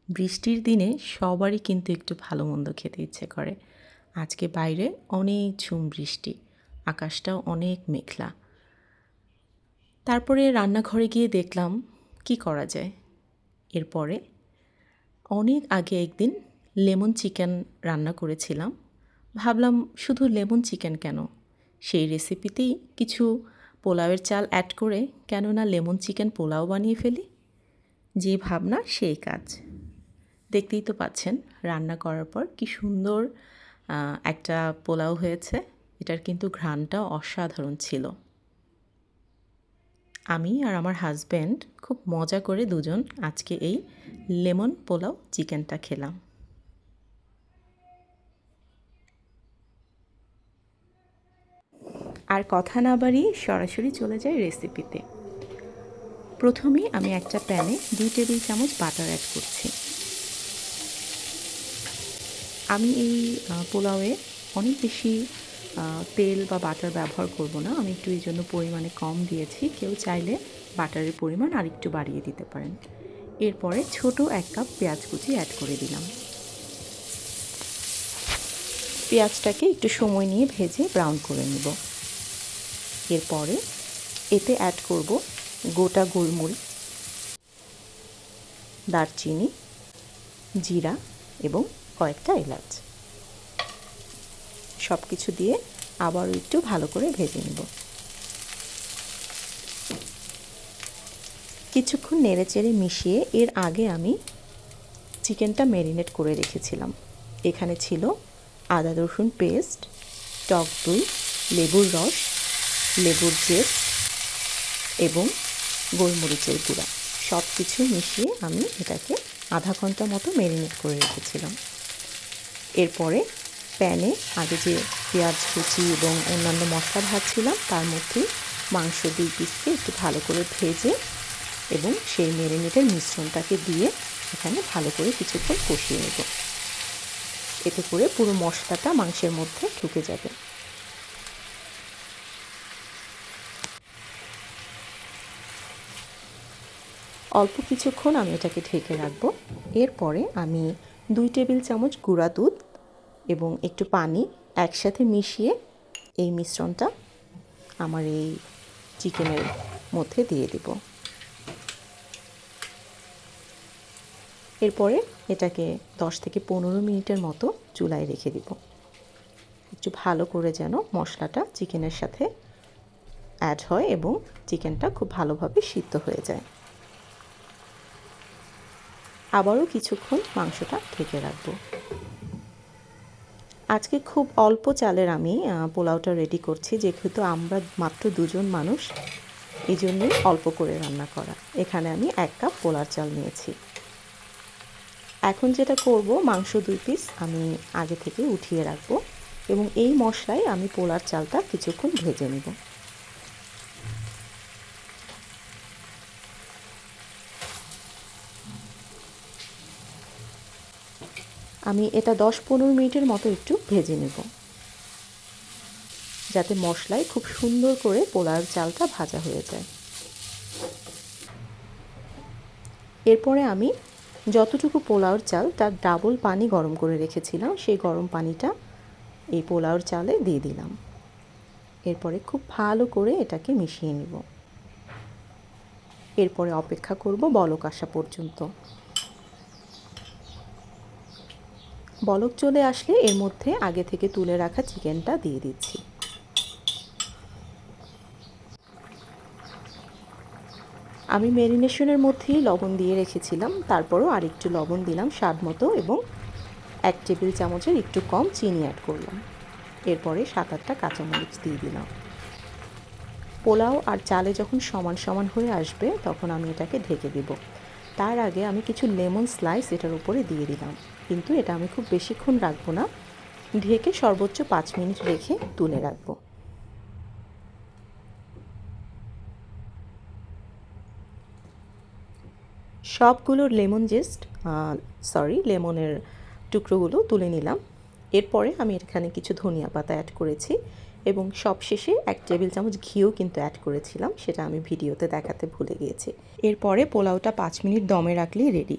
বৃষ্টির দিনে সবারই কিন্তু একটু ভালো মন্দ খেতে ইচ্ছে করে। আজকে বাইরে অনেক ঝুম বৃষ্টি, আকাশটাও অনেক মেঘলা। তারপরে রান্নাঘরে গিয়ে দেখলাম কি করা যায়। এরপরে অনেক আগে একদিন লেমন চিকেন রান্না করেছিলাম। ভাবলাম শুধু লেমন চিকেন কেন, সেই রেসিপিতেই কিছু পোলাওয়ের চাল অ্যাড করে কেন না লেমন চিকেন পোলাও বানিয়ে ফেলি। যে ভাবনা সেই কাজ। দেখতেই তো পাচ্ছেন রান্না করার পর কি সুন্দর একটা পোলাও হয়েছে। এটার কিন্তু ঘ্রাণটাও অসাধারণ ছিল। আমি আর আমার হাজব্যান্ড খুব মজা করে দুজন আজকে এই লেমন পোলাও চিকেনটা খেলাম। আর কথা না বাড়িয়ে সরাসরি চলে যাই রেসিপিতে। প্রথমেই আমি একটা প্যানে 2 টেবিল চামচ বাটার অ্যাড করছি। আমি এই পোলাওয়ে অনেক বেশি তেল বা বাটার ব্যবহার করব না। আমি একটু এই জন্য পরিমাণে কম দিয়েছি। কেউ চাইলে বাটারের পরিমাণ আরেকটু বাড়িয়ে দিতে পারেন। এরপরে ছোট 1 কাপ পেঁয়াজ কুচি অ্যাড করে দিলাম। পেঁয়াজটাকে একটু সময় নিয়ে ভেজে ব্রাউন করে নেব। এরপরে এতে অ্যাড করব গোটা গোলমরিচ, দারচিনি, জিরা এবং কয়েকটা এলাচ। সব কিছু দিয়ে আবারও একটু ভালো করে ভেজে নেব। কিছুক্ষণ নেড়েচেড়ে মিশিয়ে এর আগে আমি চিকেনটা ম্যারিনেট করে রেখেছিলাম। এখানে ছিল আদা রসুন পেস্ট, টক দই, লেবুর রস, লেবুর জেস্ট এবং গোলমরিচের গুঁড়া। সব কিছু মিশিয়ে আমি এটাকে আধা ঘন্টা মতো ম্যারিনেট করে রেখেছিলাম। এরপরে প্যানে আগে যে পেঁয়াজ কুচি এবং অন্যান্য মশলা ভাজছিলাম তার মধ্যে মাংস 2 পিসকে একটু ভালো করে ভেজে এবং সেই ম্যারিনেটের মিশ্রণটাকে দিয়ে এখানে ভালো করে কিছুক্ষণ কষিয়ে নেব। এতে করে পুরো মশলাটা মাংসের মধ্যে ঢুকে যাবে। অল্প কিছুক্ষণ আমি এটাকে ঢেকে রাখবো। এরপরে আমি 2 টেবিল চামচ গুঁড়া দুধ এবং একটু পানি একসাথে মিশিয়ে এই মিশ্রণটা আমার এই চিকেনের মধ্যে দিয়ে দেব। এরপরে এটাকে 10 থেকে 15 মিনিটের মতো চুলায় রেখে দিব। একটু ভালো করে যেন মশলাটা চিকেনের সাথে অ্যাড হয় এবং চিকেনটা খুব ভালোভাবে সিদ্ধ হয়ে যায়। আবারও কিছুক্ষণ মাংসটা ঢেকে রাখব। আজকে খুব অল্প চালের আমি পোলাওটা রেডি করছি, যেহেতু আমরা মাত্র 2 জন মানুষ, এই জন্যই অল্প করে রান্না করা। এখানে আমি 1 কাপ পোলার চাল নিয়েছি। এখন যেটা করব, মাংস 2 পিস আমি আগে থেকে উঠিয়ে রাখবো এবং এই মশলায় আমি পোলার চালটা কিছুক্ষণ ভেজে নেব। আমি এটা 10-15 মিনিটের মতো একটু ভেজে নেব, যাতে মশলায় খুব সুন্দর করে পোলার চালটা ভাজা হয়ে যায়। এরপরে আমি যতটুকু পোলাওর চাল তার ডাবল পানি গরম করে রেখেছিলাম, সেই গরম পানিটা এই পোলাওর চালে দিয়ে দিলাম। এরপরে খুব ভালো করে এটাকে মিশিয়ে নেব। এরপরে অপেক্ষা করব বলক আসা পর্যন্ত। বলক চলে আসলে এর মধ্যে আগে থেকে তুলে রাখা চিকেনটা দিয়ে দিচ্ছি। আমি ম্যারিনেশনের মধ্যেই লবণ দিয়ে রেখেছিলাম, তারপরও আরেকটু লবণ দিলাম স্বাদ মতো এবং 1 টেবিল চামচের একটু কম চিনি অ্যাড করলাম। এরপরে 7-8টা কাঁচামরিচ দিয়ে দিলাম। পোলাও আর চালে যখন সমান সমান হয়ে আসবে তখন আমি এটাকে ঢেকে দেব। তার আগে আমি কিছু লেমন স্লাইস এটার উপরে দিয়ে দিলাম, কিন্তু এটা আমি খুব বেশিক্ষণ রাখবো না, ঢেকে সর্বোচ্চ 5 মিনিট রেখে তুলে রাখবো। সবগুলো লেমনের টুকরোগুলো তুলে নিলাম। এরপরে আমি এখানে কিছু ধনিয়া পাতা অ্যাড করেছি এবং সবশেষে 1 টেবিল চামচ ঘিও কিন্তু অ্যাড করেছিলাম, সেটা আমি ভিডিওতে দেখাতে ভুলে গিয়েছি। এরপরে পোলাওটা 5 মিনিট দমে রাখলেই রেডি।